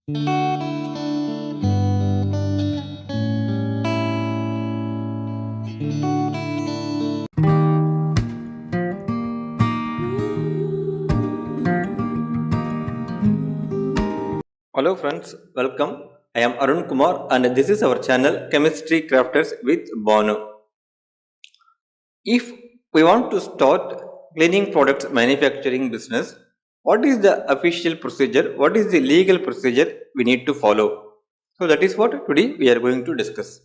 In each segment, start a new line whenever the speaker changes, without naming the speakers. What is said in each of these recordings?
Hello friends, welcome. I am Arun Kumar and this is our channel Chemistry Crafters with Bono. If we want to start cleaning products manufacturing business, what is the official procedure? What is the legal procedure we need to follow? So that is what today we are going to discuss.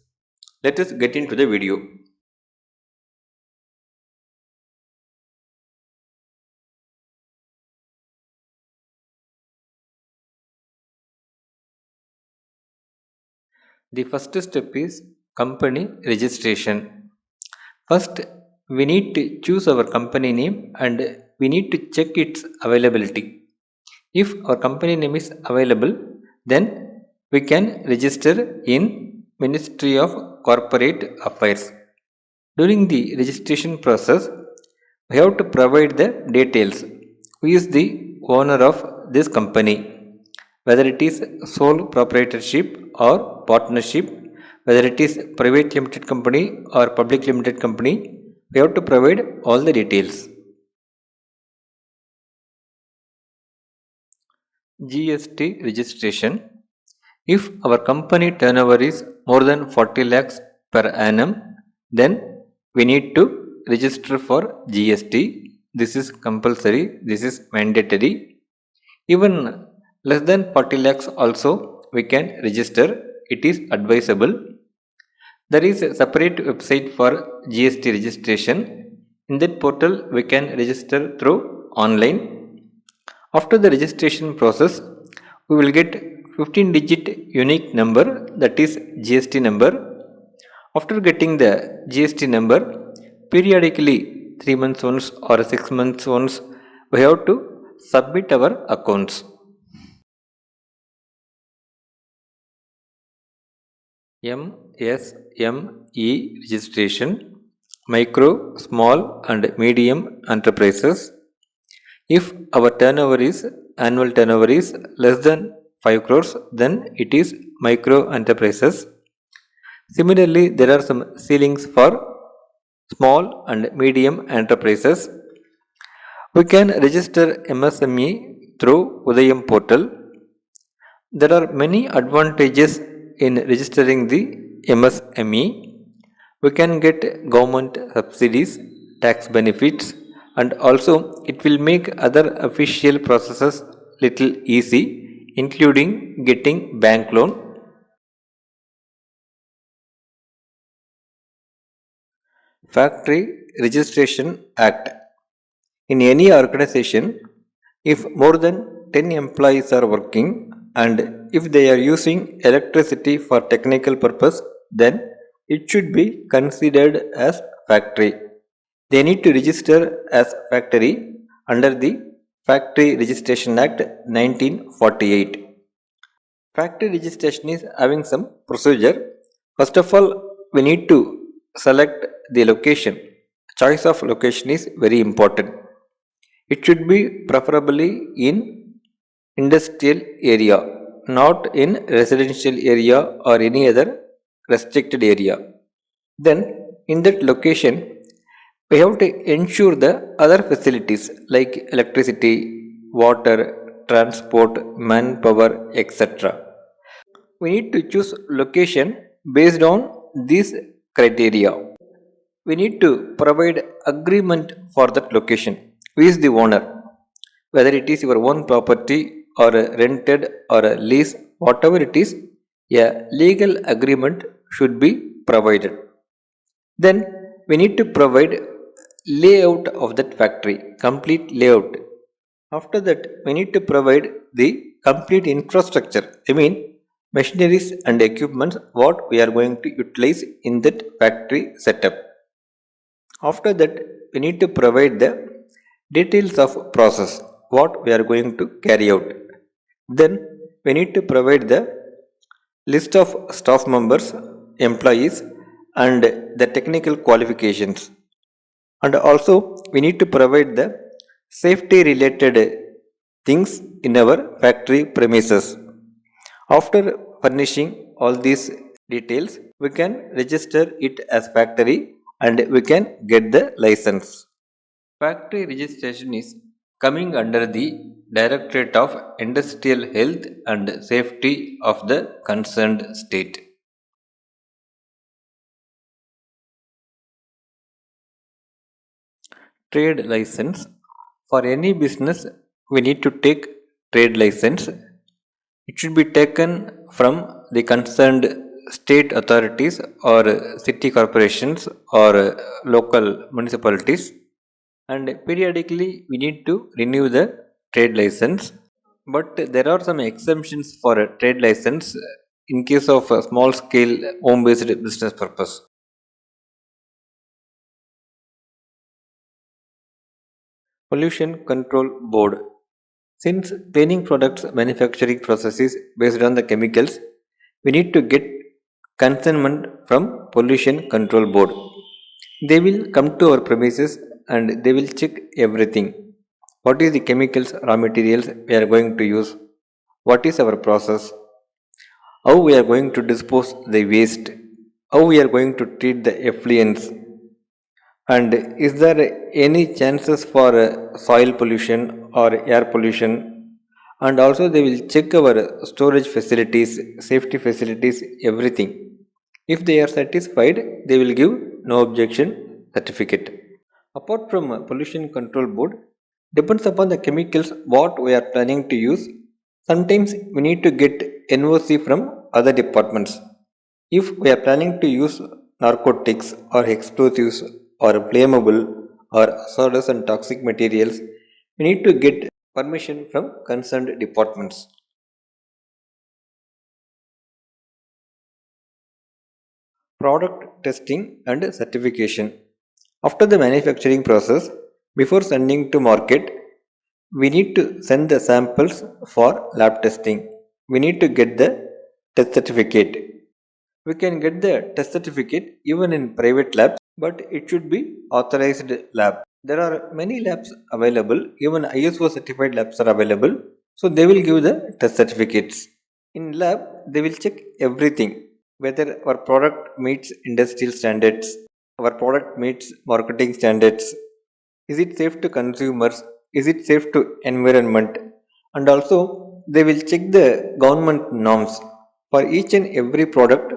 Let us get into the video. The first step is company registration. First, we need to choose our company name and we need to check its availability. If our company name is available, then we can register in Ministry of Corporate Affairs. During the registration process, we have to provide the details. Who is the owner of this company? Whether it is sole proprietorship or partnership, whether it is private limited company or public limited company, we have to provide all the details. GST registration. If our company turnover is more than 40 lakhs per annum, then we need to register for GST. This is compulsory, this is mandatory. Even less than 40 lakhs also we can register. It is advisable. There is a separate website for GST registration. In that portal we can register through online. After the registration process, we will get 15-digit unique number, that is GST number. After getting the GST number, periodically 3 months once or 6 months once, we have to submit our accounts. MSME registration, micro, small and medium enterprises. If our turnover is annual turnover is less than 5 crores, then it is micro enterprises. Similarly, there are some ceilings for small and medium enterprises. We can register MSME through Udayam portal. There are many advantages in registering the MSME. We can get government subsidies, tax benefits, and also it will make other official processes little easy, including getting bank loan. Factory Registration Act. In any organization, if more than 10 employees are working and if they are using electricity for technical purpose, then it should be considered as factory. They need to register as factory under the Factory Registration Act 1948. Factory registration is having some procedure. First of all, we need to select the location. Choice of location is very important. It should be preferably in industrial area, not in residential area or any other restricted area. Then in that location, we have to ensure the other facilities like electricity, water, transport, manpower, etc. We need to choose location based on these criteria. We need to provide agreement for that location. Who is the owner? Whether it is your own property or a rented or a lease, whatever it is, a legal agreement should be provided. Then we need to provide layout of that factory, complete layout. After that, we need to provide the complete infrastructure. I mean, machineries and equipments what we are going to utilize in that factory setup. After that, we need to provide the details of process what we are going to carry out. Then we need to provide the list of staff members, employees, and the technical qualifications. And also we need to provide the safety related things in our factory premises. After furnishing all these details, we can register it as factory and we can get the license. Factory registration is coming under the Directorate of Industrial Health and Safety of the concerned state. Trade license. For any business, we need to take trade license. It should be taken from the concerned state authorities or city corporations or local municipalities, and periodically we need to renew the trade license. But there are some exemptions for a trade license in case of a small scale home based business purpose. Pollution Control Board. Since cleaning products manufacturing process is based on the chemicals, we need to get consent from Pollution Control Board. They will come to our premises and they will check everything. What is the chemicals, raw materials we are going to use? What is our process? How we are going to dispose the waste? How we are going to treat the effluents? And is there any chances for soil pollution or air pollution? And also, they will check our storage facilities, safety facilities, everything. If they are satisfied, they will give no objection certificate. Apart from pollution control board, depends upon the chemicals what we are planning to use. Sometimes we need to get NOC from other departments. If we are planning to use narcotics or explosives or flammable or hazardous and toxic materials, we need to get permission from concerned departments. Product testing and certification. After the manufacturing process, before sending to market, we need to send the samples for lab testing. We need to get the test certificate. We can get the test certificate even in private labs, but it should be authorized lab. There are many labs available, even ISO certified labs are available, so they will give the test certificates. In lab, they will check everything whether our product meets industrial standards, our product meets marketing standards, is it safe to consumers, is it safe to environment, and also they will check the government norms for each and every product.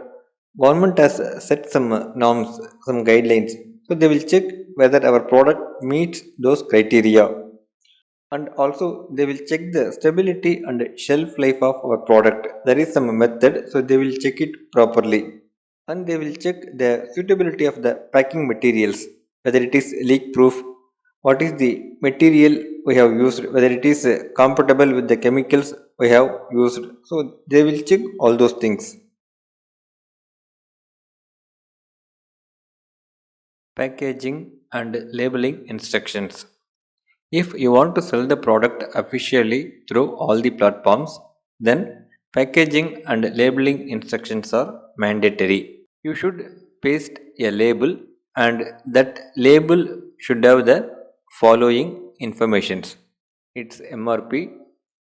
Government has set some norms, some guidelines. So they will check whether our product meets those criteria. And also they will check the stability and shelf life of our product. There is some method, so they will check it properly. And they will check the suitability of the packing materials, whether it is leak proof, what is the material we have used, whether it is compatible with the chemicals we have used. So they will check all those things. Packaging and labeling instructions. If you want to sell the product officially through all the platforms, then packaging and labeling instructions are mandatory. You should paste a label and that label should have the following informations: its MRP,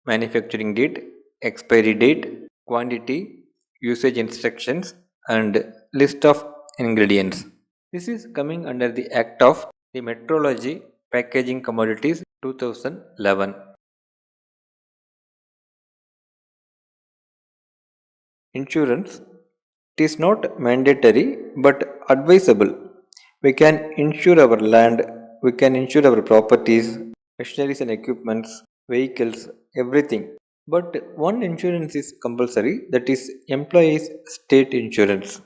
manufacturing date, expiry date, quantity, usage instructions, and list of ingredients. This is coming under the Act of the Metrology Packaging Commodities 2011. Insurance. It is not mandatory but advisable. We can insure our land, we can insure our properties, machineries and equipments, vehicles, everything. But one insurance is compulsory, that is employees state insurance.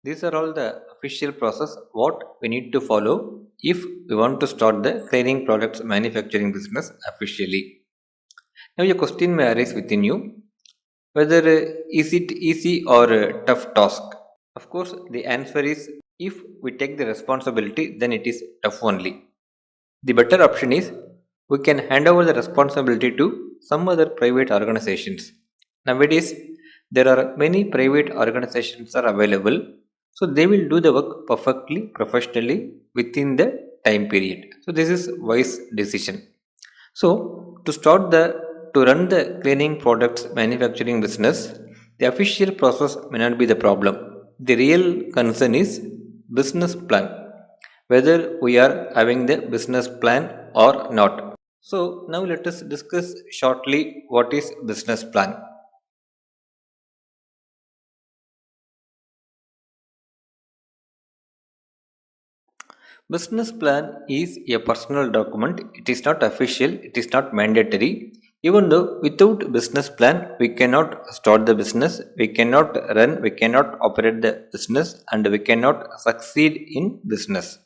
These are all the official process what we need to follow if we want to start the cleaning products manufacturing business officially. Now, a question may arise within you whether is it easy or a tough task? Of course, the answer is if we take the responsibility, then it is tough only. The better option is we can hand over the responsibility to some other private organizations. Nowadays, there are many private organizations are available, so they will do the work perfectly, professionally within the time period. So this is wise decision. So to run the cleaning products manufacturing business, The official process may not be the problem. The real concern is business plan, whether we are having the business plan or not. So now let us discuss shortly what is business plan. Business plan is a personal document. It is not official, it is not mandatory. Even though without business plan we cannot start the business, we cannot run, we cannot operate the business and we cannot succeed in business.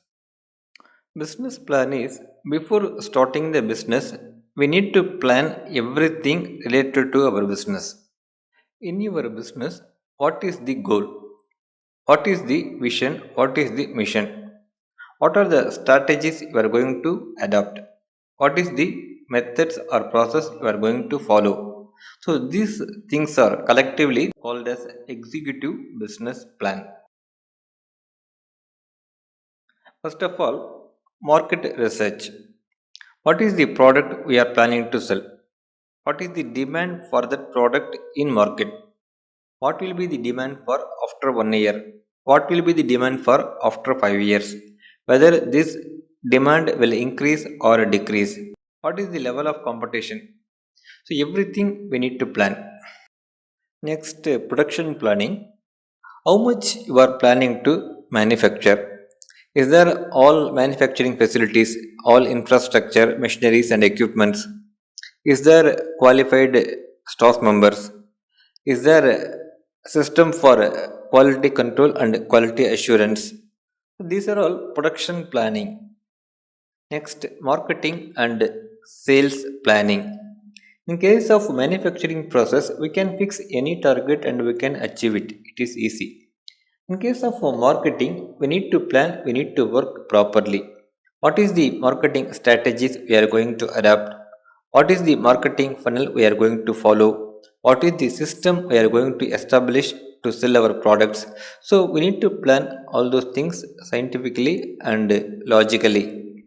Business plan is before starting the business, we need to plan everything related to our business. In your business, what is the goal? What is the vision? What is the mission? What are the strategies you are going to adopt? What is the methods or process you are going to follow? So these things are collectively called as executive business plan. First of all, market research. What is the product we are planning to sell? What is the demand for that product in market? What will be the demand for after 1 year? What will be the demand for after 5 years? Whether this demand will increase or decrease. What is the level of competition? So everything we need to plan. Next, production planning. How much you are planning to manufacture? Is there all manufacturing facilities, all infrastructure, machineries and equipments? Is there qualified staff members? Is there a system for quality control and quality assurance? These are all production planning. Next, marketing and sales planning. In case of manufacturing process, we can fix any target and we can achieve it. It is easy. In case of marketing, we need to plan, we need to work properly. What is the marketing strategies we are going to adopt? What is the marketing funnel we are going to follow? What is the system we are going to establish to sell our products? So we need to plan all those things scientifically and logically.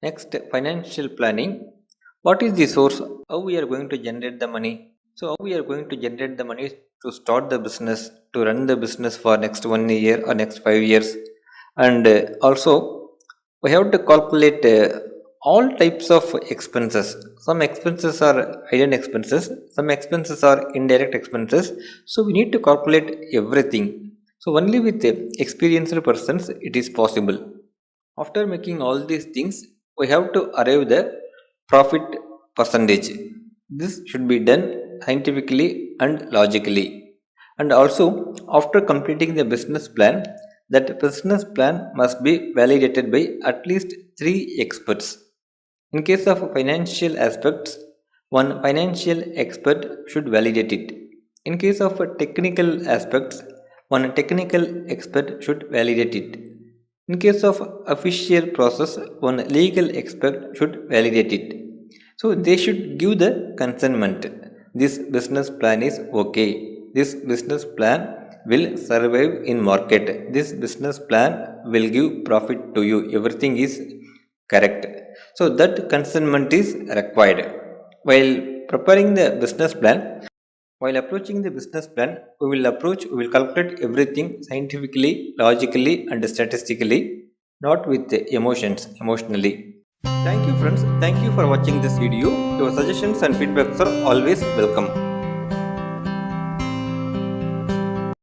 Next, financial planning. What is the source? How we are going to generate the money? So how we are going to generate the money to start the business, to run the business for next 1 year or next 5 years, and also we have to calculate all types of expenses. Some expenses are hidden expenses, some expenses are indirect expenses. So we need to calculate everything. So only with experienced persons it is possible. After making all these things, we have to arrive the profit percentage. This should be done scientifically and logically. And also, after completing the business plan, that business plan must be validated by at least three experts. In case of financial aspects, one financial expert should validate it. In case of technical aspects, one technical expert should validate it. In case of official process, one legal expert should validate it. So they should give the consentment. This business plan is okay. This business plan will survive in market. This business plan will give profit to you. Everything is correct. So that consentment is required. While preparing the business plan, while approaching the business plan, we will calculate everything scientifically, logically, and statistically, not with the emotionally. Thank you, friends. Thank you for watching this video. Your suggestions and feedbacks are always welcome.